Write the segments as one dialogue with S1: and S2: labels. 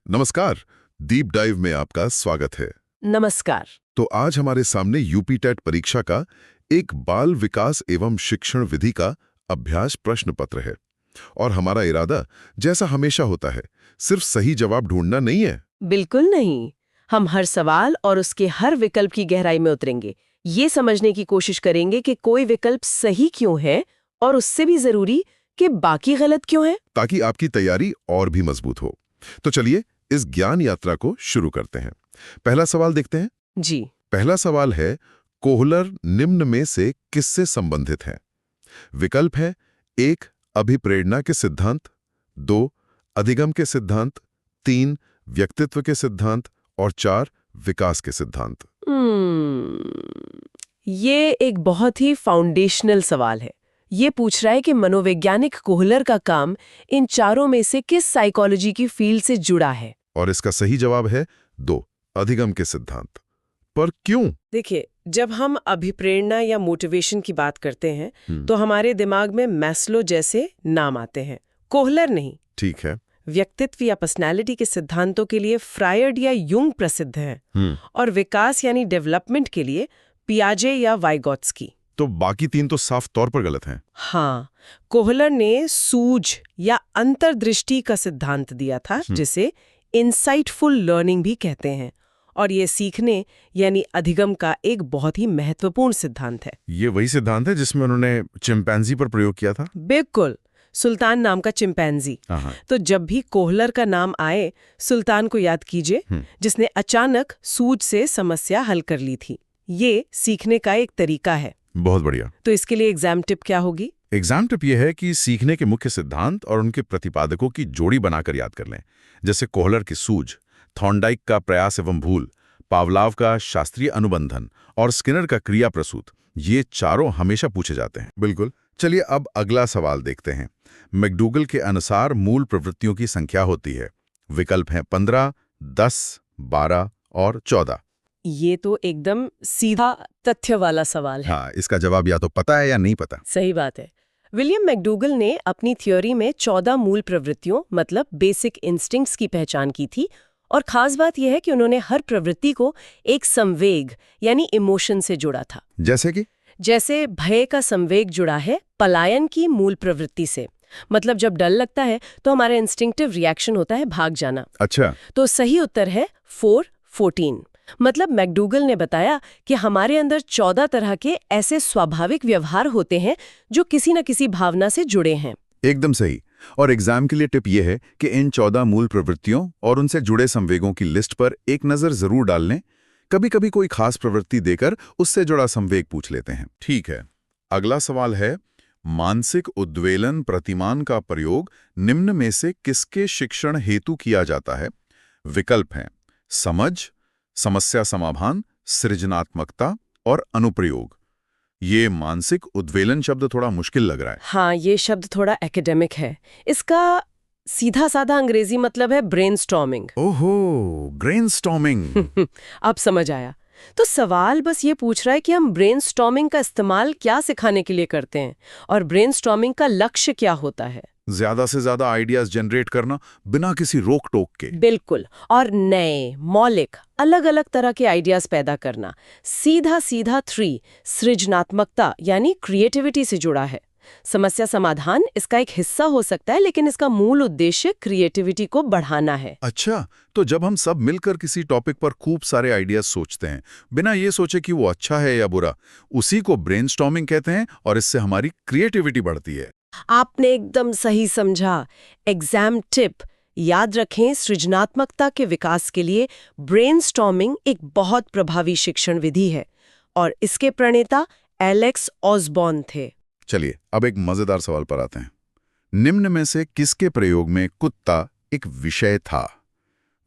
S1: नमस्कार। Deep dive में आपका स्वागत है।
S2: नमस्कार।
S1: तो आज हमारे सामने यूपी टेट परीक्षा का एक बाल विकास एवं शिक्षण विधि का अभ्यास प्रश्न पत्र है। और हमारा इरादा जैसा हमेशा होता है, सिर्फ सही जवाब ढूंढना नहीं है।
S2: बिल्कुल नहीं। हम हर सवाल और उसके हर विकल्प की गहराई में उतरेंगे, ये समझने की कोशिश करेंगे कि कोई विकल्प सही क्यों है और उससे भी जरूरी कि बाकी गलत क्यों है,
S1: ताकि आपकी तैयारी और भी मजबूत हो। तो चलिए इस ज्ञान यात्रा को शुरू करते हैं। पहला सवाल देखते हैं।
S2: जी।
S1: पहला सवाल है, कोहलर निम्न में से किससे संबंधित है? विकल्प है 1 अभिप्रेरणा के सिद्धांत, 2 अधिगम के सिद्धांत, 3 व्यक्तित्व के सिद्धांत और 4 विकास के सिद्धांत।
S2: ये एक बहुत ही फाउंडेशनल सवाल है। ये पूछ रहा है कि मनोवैज्ञानिक कोहलर का काम इन चारों में से किस साइकोलॉजी की फील्ड से जुड़ा है।
S1: और इसका सही जवाब है 2 अधिगम के सिद्धांत। पर क्यों?
S2: देखिए, जब हम अभिप्रेरणा या मोटिवेशन की बात करते हैं तो हमारे दिमाग में मैस्लो जैसे नाम आते हैं, कोहलर नहीं।
S1: ठीक है।
S2: व्यक्तित्व या पर्सनालिटी के सिद्धांतों के लिए फ्रायड या युंग प्रसिद्ध हैं और विकास यानी डेवलपमेंट के लिए पियाजे या वाइगोत्स्की।
S1: तो बाकी 3 तो साफ तौर पर गलत हैं।
S2: हाँ, कोहलर ने सूझ या अंतर्दृष्टि का सिद्धांत दिया था, जिसे इंसाइटफुल लर्निंग भी कहते हैं, और ये सीखने यानी अधिगम का एक बहुत ही महत्वपूर्ण सिद्धांत है।
S1: ये वही सिद्धांत है जिसमें उन्होंने चिंपैंजी पर प्रयोग किया था?
S2: बिल्कुल, सुल्तान नाम का चिंपैंजी। तो जब भी कोहलर का नाम आए, सुल्तान को याद कीजिए, जिसने अचानक सूझ से समस्या हल कर ली थी। ये सीखने का एक तरीका है।
S1: बहुत बढ़िया।
S2: तो इसके लिए एग्जाम टिप क्या होगी?
S1: एग्जाम टिप यह है कि सीखने के मुख्य सिद्धांत और उनके प्रतिपादकों की जोड़ी बनाकर याद कर लें। जैसे कोहलर की सूझ, थॉर्नडाइक का प्रयास एवं भूल, पावलाव का शास्त्रीय अनुबंधन और स्किनर का क्रिया प्रसूत। ये चारों हमेशा पूछे जाते हैं। बिल्कुल। चलिए अब अगला सवाल देखते हैं। मैकडूगल के अनुसार मूल प्रवृत्तियों की संख्या होती है। विकल्प हैं 15, 10, 12 और 14।
S2: ये तो एकदम सीधा तथ्य वाला सवाल है।
S1: हाँ, इसका जवाब या तो पता है या नहीं पता।
S2: सही बात है। विलियम मैकडूगल ने अपनी थ्योरी में 14 मूल प्रवृत्तियों मतलब बेसिक इंस्टिंक्ट्स की पहचान की थी, और खास बात यह है कि उन्होंने हर प्रवृत्ति को एक संवेग यानी इमोशन से जोड़ा था। जैसे भय का संवेग जुड़ा है पलायन की मूल प्रवृत्ति से। मतलब जब डर लगता है तो हमारा इंस्टिंक्टिव रिएक्शन होता है भाग जाना।
S1: अच्छा।
S2: तो सही उत्तर है 4-14। मतलब मैकडूगल ने बताया कि हमारे अंदर 14 तरह के ऐसे स्वाभाविक व्यवहार होते हैं जो किसी न किसी भावना से जुड़े हैं।
S1: एकदम सही। और एग्जाम के लिए टिप यह है कि इन 14 मूल प्रवृत्तियों और उनसे जुड़े संवेगों की लिस्ट पर एक नजर जरूर डाल लें। कभी कभी कोई खास प्रवृत्ति देकर उससे जुड़ा संवेग पूछ लेते हैं। ठीक है। अगला सवाल है, मानसिक उद्वेलन प्रतिमान का प्रयोग निम्न में से किसके शिक्षण हेतु किया जाता है? विकल्प हैं समझ, समस्या समाधान, सृजनात्मकता और अनुप्रयोग। ये मानसिक उद्वेलन शब्द थोड़ा मुश्किल लग रहा है।
S2: हाँ, ये शब्द थोड़ा एकेडमिक है। इसका सीधा साधा अंग्रेजी मतलब है ब्रेनस्टॉर्मिंग।
S1: ओहो, ब्रेनस्टॉर्मिंग।
S2: अब समझ आया। तो सवाल बस ये पूछ रहा है कि हम ब्रेनस्टॉर्मिंग का इस्तेमाल क्या सिखाने के लिए करते हैं और ब्रेनस्टॉर्मिंग का लक्ष्य क्या होता है।
S1: ज्यादा से ज्यादा आइडियाज जनरेट करना बिना किसी रोक टोक के।
S2: बिल्कुल। और नए मौलिक अलग अलग तरह के आइडियाज पैदा करना। सीधा 3 सृजनात्मकता यानी क्रिएटिविटी से जुड़ा है। समस्या समाधान इसका एक हिस्सा हो सकता है, लेकिन इसका मूल उद्देश्य क्रिएटिविटी को बढ़ाना है।
S1: अच्छा, तो जब हम सब मिलकर किसी टॉपिक पर खूब सारे आइडियाज सोचते हैं बिना ये सोचे कि वो अच्छा है या बुरा, उसी को ब्रेनस्टॉर्मिंग कहते हैं और इससे हमारी क्रिएटिविटी बढ़ती है।
S2: आपने एकदम सही समझा। एग्जाम टिप याद रखें, सृजनात्मकता के विकास के लिए ब्रेनस्टॉर्मिंग एक बहुत प्रभावी शिक्षण विधि है और इसके प्रणेता एलेक्स ऑसबॉर्न थे।
S1: चलिए अब एक मजेदार सवाल पर आते हैं। निम्न में से किसके प्रयोग में कुत्ता एक विषय था?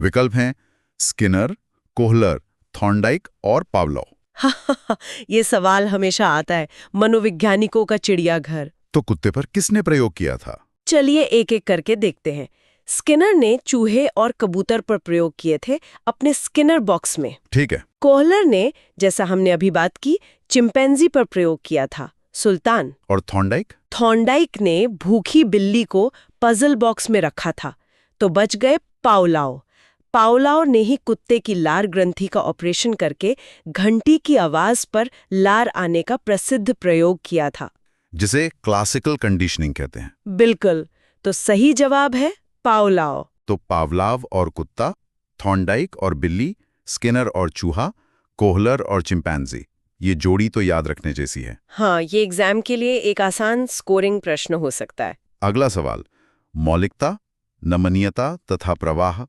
S1: विकल्प हैं स्किनर, कोहलर, थॉर्नडाइक और पावलोव।
S2: ये सवाल हमेशा आता है, मनोवैज्ञानिकों का चिड़ियाघर।
S1: तो कुत्ते पर किसने प्रयोग किया था?
S2: चलिए एक एक करके देखते हैं। स्किनर ने चूहे और कबूतर पर प्रयोग किए थे अपने स्किनर बॉक्स में।
S1: ठीक है।
S2: कोहलर ने, जैसा हमने अभी बात की, चिंपैंजी पर प्रयोग किया था। सुल्तान
S1: और
S2: थॉर्नडाइक ने भूखी बिल्ली को पजल बॉक्स में रखा था। तो बच गए पावलोव। पावलोव ने ही कुत्ते की लार ग्रंथि का ऑपरेशन करके घंटी की आवाज पर लार आने का प्रसिद्ध प्रयोग किया था।
S1: जिसे क्लासिकल कंडीशनिंग कहते हैं।
S2: बिल्कुल। तो सही जवाब है पावलोव।
S1: तो पावलाव और कुत्ता, थॉर्नडाइक और बिल्ली, स्किनर और चूहा, कोहलर और चिंपैंजी, ये जोड़ी तो याद रखने जैसी है।
S2: हाँ, ये एग्जाम के लिए एक आसान स्कोरिंग प्रश्न हो सकता है।
S1: अगला सवाल, मौलिकता, नमनीयता तथा प्रवाह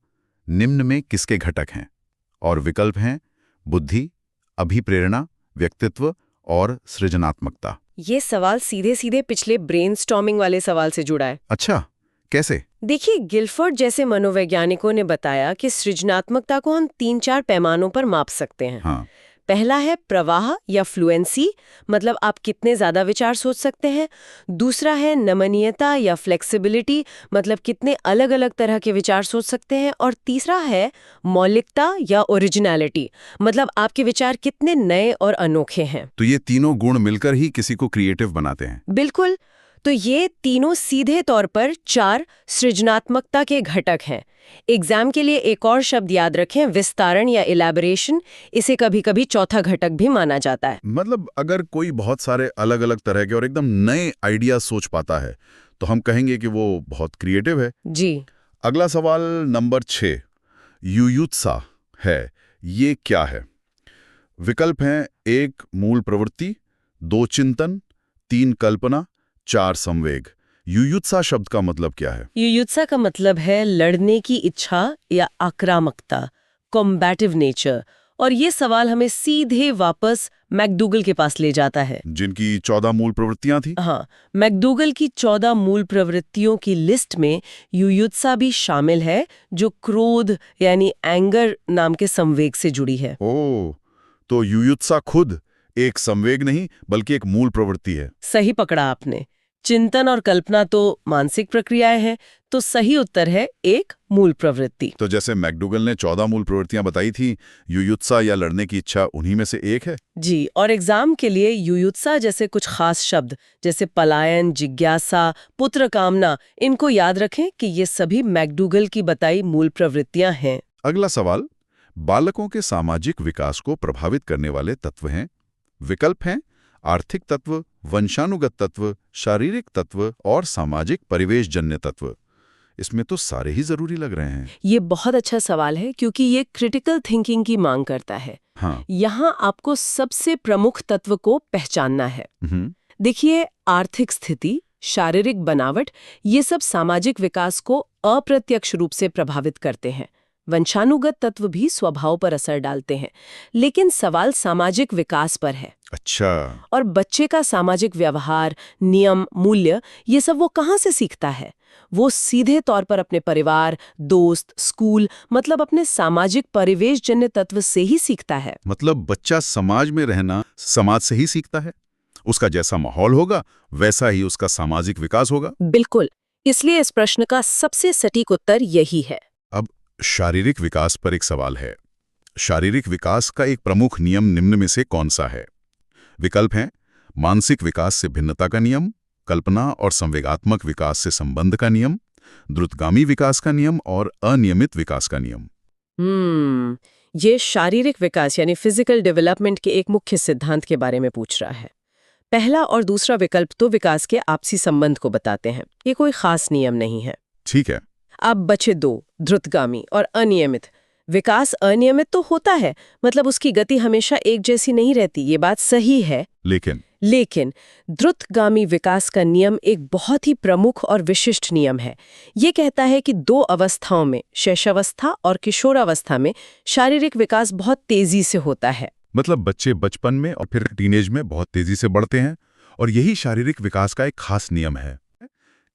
S1: निम्न में किसके घटक हैं? और विकल्प हैं बुद्धि, अभिप्रेरणा, व्यक्तित्व और सृजनात्मकता।
S2: ये सवाल सीधे सीधे पिछले ब्रेनस्टॉर्मिंग वाले सवाल से जुड़ा है।
S1: अच्छा, कैसे?
S2: देखिए, गिलफोर्ड जैसे मनोवैज्ञानिकों ने बताया कि सृजनात्मकता को हम 3-4 पैमानों पर माप सकते हैं।
S1: हाँ,
S2: पहला है प्रवाह या फ्लुएंसी, मतलब आप कितने ज्यादा विचार सोच सकते हैं। दूसरा है नमनीयता या फ्लेक्सिबिलिटी, मतलब कितने अलग अलग तरह के विचार सोच सकते हैं। और तीसरा है मौलिकता या ओरिजिनलिटी, मतलब आपके विचार कितने नए और अनोखे हैं।
S1: तो ये तीनों गुण मिलकर ही किसी को क्रिएटिव बनाते हैं।
S2: बिल्कुल। तो ये तीनों सीधे तौर पर 4 सृजनात्मकता के घटक हैं। एग्जाम के लिए एक और शब्द याद रखें, विस्तारण या इलैबोरेशन। इसे कभी-कभी चौथा घटक भी माना जाता है।
S1: मतलब अगर कोई बहुत सारे अलग अलग तरह के और एकदम नए आइडिया सोच पाता है तो हम कहेंगे कि वो बहुत क्रिएटिव है।
S2: जी।
S1: अगला सवाल नंबर 6, युयुत्सा है, ये क्या है? विकल्प हैं 1 मूल प्रवृत्ति, 2 चिंतन, 3 कल्पना, 4 संवेग। युयुत्सा शब्द का मतलब क्या है?
S2: युयुत्सा का मतलब है लड़ने की इच्छा या आक्रामकता, कॉम्बैटिव नेचर। और ये सवाल हमें सीधे वापस मैकडूगल के पास ले जाता है,
S1: जिनकी 14 मूल प्रवृत्तियां थी।
S2: हाँ, मैकडूगल की 14 मूल प्रवृत्तियों की लिस्ट में युयुत्सा भी शामिल है, जो क्रोध यानी एंगर नाम के संवेग से जुड़ी है।
S1: ओह, तो युयुत्सा खुद एक संवेग नहीं बल्कि एक मूल प्रवृत्ति है।
S2: सही पकड़ा आपने। चिंतन और कल्पना तो मानसिक प्रक्रियाएं हैं, तो सही उत्तर है एक मूल प्रवृत्ति।
S1: तो जैसे मैकडूगल ने 14 मूल प्रवृत्तियां बताई थी, युयुत्सा या लड़ने की इच्छा उन्हीं में से एक है।
S2: जी, और एग्जाम के लिए युयुत्सा जैसे कुछ खास शब्द जैसे पलायन, जिज्ञासा, पुत्र कामना, इनको याद रखें कि ये सभी मैकडूगल की बताई मूल प्रवृत्तियां हैं।
S1: अगला सवाल, बालकों के सामाजिक विकास को प्रभावित करने वाले तत्व हैं। विकल्प हैं आर्थिक तत्व, वंशानुगत तत्व, शारीरिक तत्व और सामाजिक परिवेशजन्य तत्व। इसमें तो सारे ही जरूरी लग रहे हैं।
S2: ये बहुत अच्छा सवाल है, क्योंकि ये क्रिटिकल थिंकिंग की मांग करता है।
S1: हाँ।
S2: यहाँ आपको सबसे प्रमुख तत्व को पहचानना है। देखिए, आर्थिक स्थिति, शारीरिक बनावट, ये सब सामाजिक विकास को अप्रत्यक्ष रूप से प्रभावित करते हैं। वंशानुगत तत्व भी स्वभाव पर असर डालते हैं, लेकिन सवाल सामाजिक विकास पर है।
S1: अच्छा।
S2: और बच्चे का सामाजिक व्यवहार, नियम, मूल्य, ये सब वो कहाँ से सीखता है? वो सीधे तौर पर अपने परिवार, दोस्त, स्कूल, मतलब अपने सामाजिक परिवेशजन्य तत्व से ही सीखता है।
S1: मतलब बच्चा समाज में रहना समाज से ही सीखता है। उसका जैसा माहौल होगा वैसा ही उसका सामाजिक विकास होगा।
S2: बिल्कुल। इसलिए इस प्रश्न का सबसे सटीक उत्तर यही है।
S1: अब शारीरिक विकास पर एक सवाल है। शारीरिक विकास का एक प्रमुख नियम निम्न में से कौन सा है? विकल्प हैं मानसिक विकास से भिन्नता का नियम, कल्पना और संवेगात्मक विकास से संबंध का नियम, द्रुतगामी विकास का नियम और अनियमित विकास का नियम।
S2: ये शारीरिक विकास यानी फिजिकल डेवलपमेंट के एक मुख्य सिद्धांत के बारे में पूछ रहा है। पहला और दूसरा विकल्प तो विकास के आपसी संबंध को बताते हैं। ये कोई खास नियम नहीं है।
S1: ठीक है।
S2: अब बचे 2, द्रुतगामी और अनियमित। विकास अनियमित तो होता है, मतलब उसकी गति हमेशा एक जैसी नहीं रहती, ये बात सही है। लेकिन द्रुतगामी विकास का नियम एक बहुत ही प्रमुख और विशिष्ट नियम है। ये कहता है कि 2 अवस्थाओं में, शैशवावस्था और किशोरावस्था में, शारीरिक विकास बहुत तेजी से होता है।
S1: मतलब बच्चे बचपन में और फिर टीनेज में बहुत तेजी से बढ़ते हैं और यही शारीरिक विकास का एक खास नियम है।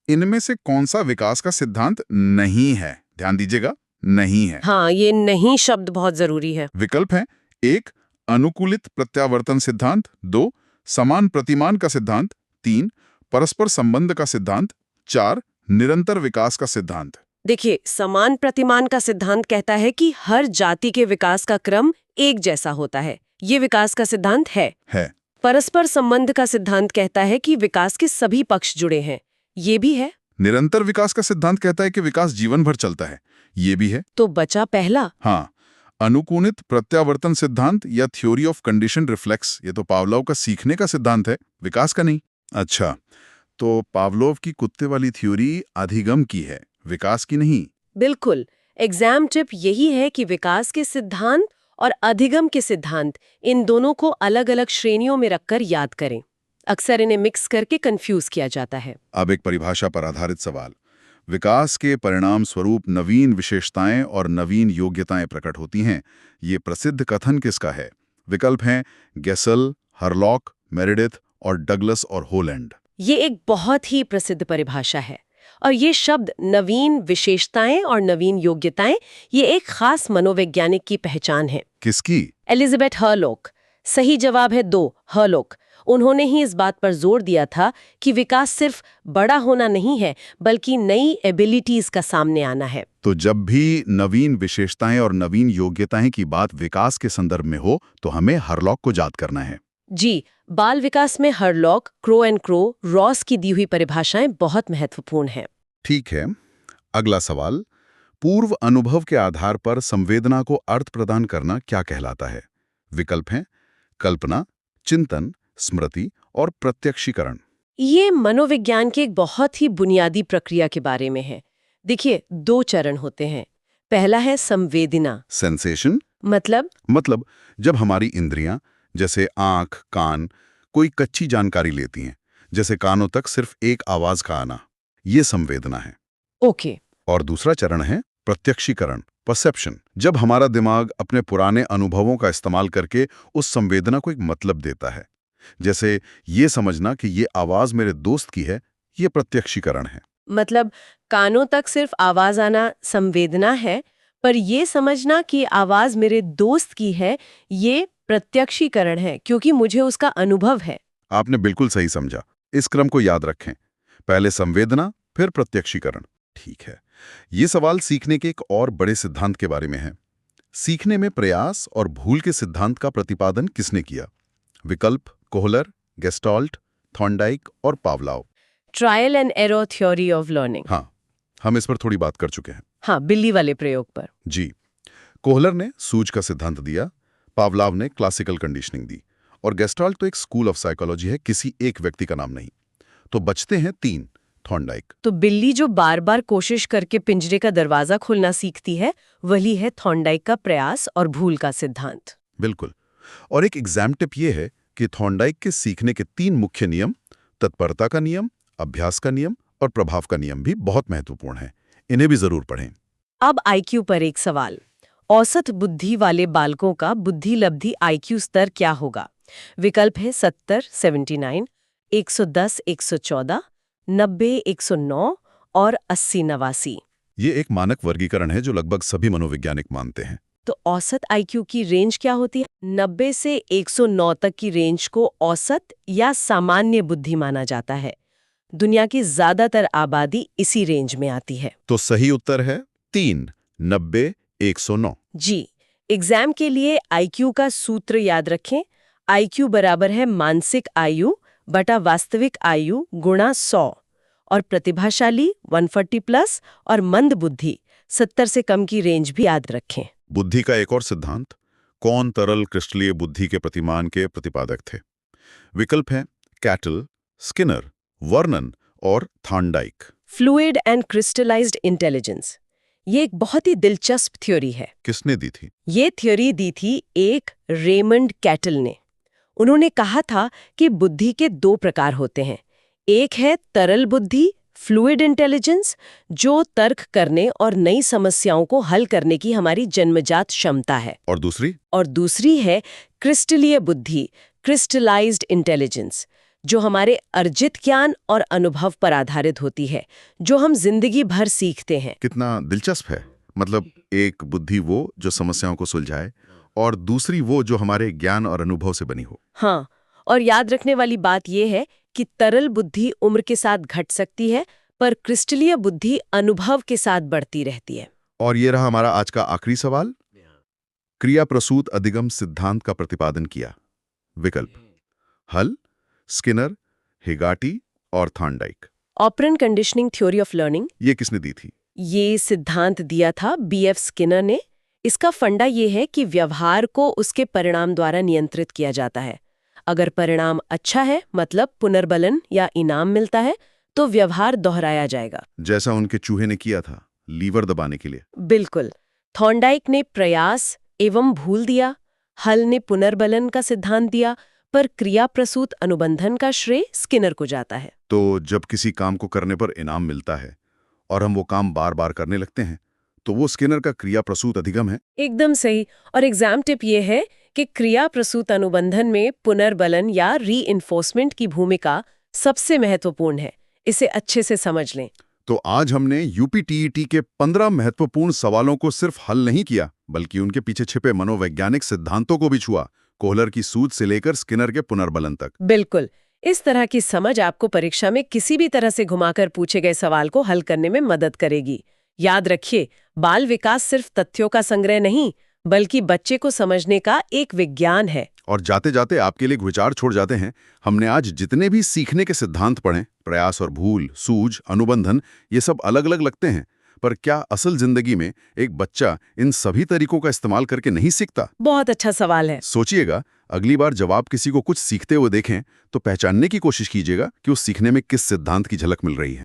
S1: इनमें से कौन सा विकास का सिद्धांत नहीं है? ध्यान दीजिएगा, नहीं है।
S2: हाँ, ये नहीं शब्द बहुत जरूरी है।
S1: विकल्प हैं 1 अनुकूलित प्रत्यावर्तन सिद्धांत, 2 समान प्रतिमान का सिद्धांत, 3 परस्पर संबंध का सिद्धांत, 4 निरंतर विकास का सिद्धांत।
S2: देखिए, समान प्रतिमान का सिद्धांत कहता है कि हर जाति के विकास का क्रम एक जैसा होता है। ये विकास का सिद्धांत है। परस्पर संबंध का सिद्धांत कहता है कि विकास के सभी पक्ष जुड़े हैं। ये भी है।
S1: निरंतर विकास का सिद्धांत कहता है कि विकास जीवन भर चलता है। ये भी है।
S2: तो बचा पहला।
S1: हाँ, अनुकूलित प्रत्यावर्तन सिद्धांत या थ्योरी ऑफ कंडीशन रिफ्लेक्स, ये तो पावलोव का सीखने का सिद्धांत है, विकास का नहीं। अच्छा, तो पावलोव की कुत्ते वाली थ्योरी अधिगम की है, विकास की नहीं।
S2: बिल्कुल। एग्जाम टिप यही है कि विकास के सिद्धांत और अधिगम के सिद्धांत, इन दोनों को अलग-अलग श्रेणियों में रखकर याद करें। अक्सर इन्हें मिक्स करके कंफ्यूज किया जाता है।
S1: अब एक परिभाषा पर आधारित सवाल। विकास के परिणाम स्वरूप नवीन विशेषताएं और नवीन योग्यताएं प्रकट होती हैं। ये प्रसिद्ध कथन किसका है? विकल्प हैं गेसल, हरलॉक, मेरेडिथ और डगलस और होलैंड।
S2: ये एक बहुत ही प्रसिद्ध परिभाषा है। और ये शब्द नवीन विशेषताएं और नवीन योग्यताएं, ये एक खास मनोवैज्ञानिक की पहचान है।
S1: किसकी?
S2: Elizabeth Hurlock. सही जवाब है 2, हरलॉक। उन्होंने ही इस बात पर जोर दिया था कि विकास सिर्फ बड़ा होना नहीं है, बल्कि नई एबिलिटीज का सामने आना है।
S1: तो जब भी नवीन विशेषताएं और नवीन योग्यताएं की बात विकास के संदर्भ में हो, तो हमें हरलॉक को याद करना है।
S2: जी, बाल विकास में Hurlock, crow and crow, Ross की दी हुई परिभाषाएं बहुत महत्वपूर्ण हैं।
S1: ठीक है, अगला सवाल। पूर्व अनुभव के आधार पर संवेदना को अर्थ प्रदान करना क्या कहलाता है? विकल्प हैं कल्पना, चिंतन, स्मृति और प्रत्यक्षीकरण।
S2: ये मनोविज्ञान के एक बहुत ही बुनियादी प्रक्रिया के बारे में है। देखिए, 2 चरण होते हैं। पहला है संवेदना।
S1: सेंसेशन
S2: मतलब
S1: जब हमारी इंद्रियां, जैसे आंख, कान, कोई कच्ची जानकारी लेती हैं, जैसे कानों तक सिर्फ एक आवाज का आना, ये संवेदना है।
S2: ओके।
S1: और दूसरा चरण है प्रत्यक्षीकरण, परसेप्शन, जब हमारा दिमाग अपने पुराने अनुभवों का इस्तेमाल करके उस संवेदना को एक मतलब देता है। जैसे ये समझना कि ये आवाज मेरे दोस्त की है, ये प्रत्यक्षीकरण है।
S2: मतलब कानों तक सिर्फ आवाज आना संवेदना है, पर ये समझना कि आवाज मेरे दोस्त की है, ये प्रत्यक्षीकरण है, क्योंकि मुझे उसका अनुभव है।
S1: आपने बिल्कुल सही समझा। इस क्रम को याद रखें, पहले संवेदना, फिर प्रत्यक्षीकरण। ठीक है, ये सवाल सीखने के एक और बड़े सिद्धांत के बारे में है। सीखने में प्रयास और भूल के सिद्धांत का प्रतिपादन किसने किया? विकल्प कोहलर, गेस्टाल्ट, थॉर्नडाइक और Pavlov.
S2: Trial and error theory of learning.
S1: हाँ, हम इस पर थोड़ी बात कर चुके हैं।
S2: हाँ, बिल्ली वाले प्रयोग पर।
S1: जी, कोहलर ने सूझ का सिद्धांत दिया, पावलोव ने क्लासिकल कंडीशनिंग दी, और गेस्टाल्ट तो एक स्कूल ऑफ साइकोलॉजी है, किसी एक व्यक्ति का नाम नहीं। तो बचते हैं 3, थॉर्नडाइक।
S2: तो बिल्ली जो बार बार कोशिश करके पिंजरे का दरवाजा खोलना सीखती है, वही है थॉर्नडाइक का प्रयास और भूल का सिद्धांत।
S1: बिल्कुल। और एक एग्जाम टिप ये है कि थॉर्नडाइक के सीखने के 3 मुख्य नियम, तत्परता का नियम, अभ्यास का नियम और प्रभाव का नियम भी बहुत महत्वपूर्ण है। इन्हें भी जरूर पढ़ें।
S2: अब आईक्यू पर एक सवाल। औसत बुद्धि वाले बालकों का बुद्धि लब्धि आईक्यू स्तर क्या होगा? विकल्प है 70, 79, 110, 114, 90, 109 और 80, 89।
S1: ये एक मानक वर्गीकरण है जो लगभग सभी मनोवैज्ञानिक मानते हैं।
S2: तो औसत आईक्यू की रेंज क्या होती है? 90 से 109 तक की रेंज को औसत या सामान्य बुद्धि माना जाता है। दुनिया की ज्यादातर आबादी इसी रेंज में आती है।
S1: तो सही उत्तर है 3, 90, 109।
S2: जी, एग्जाम के लिए आईक्यू का सूत्र याद रखें। आईक्यू बराबर है मानसिक आयु बटा वास्तविक आयु गुणा 100, और प्रतिभाशाली 140 प्लस और मंद बुद्धि 70 से कम की रेंज भी याद रखें।
S1: बुद्धि का एक और सिद्धांत, कौन तरल क्रिस्टलीय बुद्धि के प्रतिमान के प्रतिपादक थे? विकल्प हैं कैटल, स्किनर, वर्नन और Thorndike.
S2: Fluid and crystallised intelligence, ये एक बहुत ही दिलचस्प थ्योरी है।
S1: किसने दी थी?
S2: ये थ्योरी दी थी एक रेमंड कैटल ने। उन्होंने कहा था कि बुद्धि के 2 प्रकार होते हैं। एक है तरल बुद्धि, फ्लूइड इंटेलिजेंस, जो तर्क करने और नई समस्याओं को हल करने की हमारी जन्मजात क्षमता है।
S1: और
S2: दूसरी है क्रिस्टलीय बुद्धि, क्रिस्टलाइज्ड इंटेलिजेंस, जो हमारे अर्जित ज्ञान और अनुभव पर आधारित होती है, जो हम जिंदगी भर सीखते हैं।
S1: कितना दिलचस्प है। मतलब एक बुद्धि वो जो समस्याओं को सुलझाए, और दूसरी वो जो हमारे ज्ञान और अनुभव से बनी हो।
S2: हाँ, और याद रखने वाली बात यह है कि तरल बुद्धि उम्र के साथ घट सकती है, पर क्रिस्टलीय बुद्धि अनुभव के साथ बढ़ती रहती है।
S1: और ये रहा हमारा आज का आखिरी सवाल। क्रिया प्रसूत अधिगम सिद्धांत का प्रतिपादन किया? विकल्प हल, स्किनर, हिगाटी और Thorndike.
S2: Operant conditioning theory of learning,
S1: ये किसने दी थी?
S2: ये सिद्धांत दिया था बीएफ स्किनर ने। इसका फंडा ये है कि व्यवहार को उसके परिणाम द्वारा नियंत्रित किया जाता है। अगर परिणाम अच्छा है, मतलब पुनर्बलन या इनाम मिलता है, तो व्यवहार दोहराया जाएगा।
S1: जैसा उनके चूहे ने किया था, लीवर दबाने के लिए।
S2: बिल्कुल। थॉर्नडाइक ने प्रयास एवं भूल दिया, हल ने पुनर्बलन का सिद्धांत दिया, पर क्रिया प्रसूत अनुबंधन का श्रेय स्किनर को जाता है।
S1: तो जब किसी काम को करने पर इनाम मिलता है और हम वो काम बार बार करने लगते हैं, तो वो स्किनर का क्रिया प्रसूत अधिगम है।
S2: एकदम सही। और एग्जाम टिप ये है कि क्रिया प्रसूत अनुबंधन में पुनर्बलन या रीइंफोर्समेंट की भूमिका सबसे महत्वपूर्ण है। इसे अच्छे से समझ लें।
S1: तो आज हमने यूपीटीईटी के 15 महत्वपूर्ण सवालों को सिर्फ हल नहीं किया, बल्कि उनके पीछे छिपे मनोवैज्ञानिक सिद्धांतों को भी छुआ, कोहलर की सूझ से लेकर स्किनर के पुनर्बलन तक।
S2: बिल्कुल। इस तरह की समझ आपको परीक्षा में किसी भी तरह से घुमाकर पूछे गए सवाल को हल करने में मदद करेगी। याद रखिए, बाल विकास सिर्फ तथ्यों का संग्रह नहीं, बल्कि बच्चे को समझने का एक विज्ञान है।
S1: और जाते जाते आपके लिए एक विचार छोड़ जाते हैं। हमने आज जितने भी सीखने के सिद्धांत पढ़े, प्रयास और भूल, सूझ, अनुबंधन, ये सब अलग अलग लगते हैं, पर क्या असल जिंदगी में एक बच्चा इन सभी तरीकों का इस्तेमाल करके नहीं सीखता?
S2: बहुत अच्छा सवाल है।
S1: सोचिएगा, अगली बार जब आप किसी को कुछ सीखते हुए देखें, तो पहचानने की कोशिश कीजिएगा कि उस सीखने में किस सिद्धांत की झलक मिल रही है।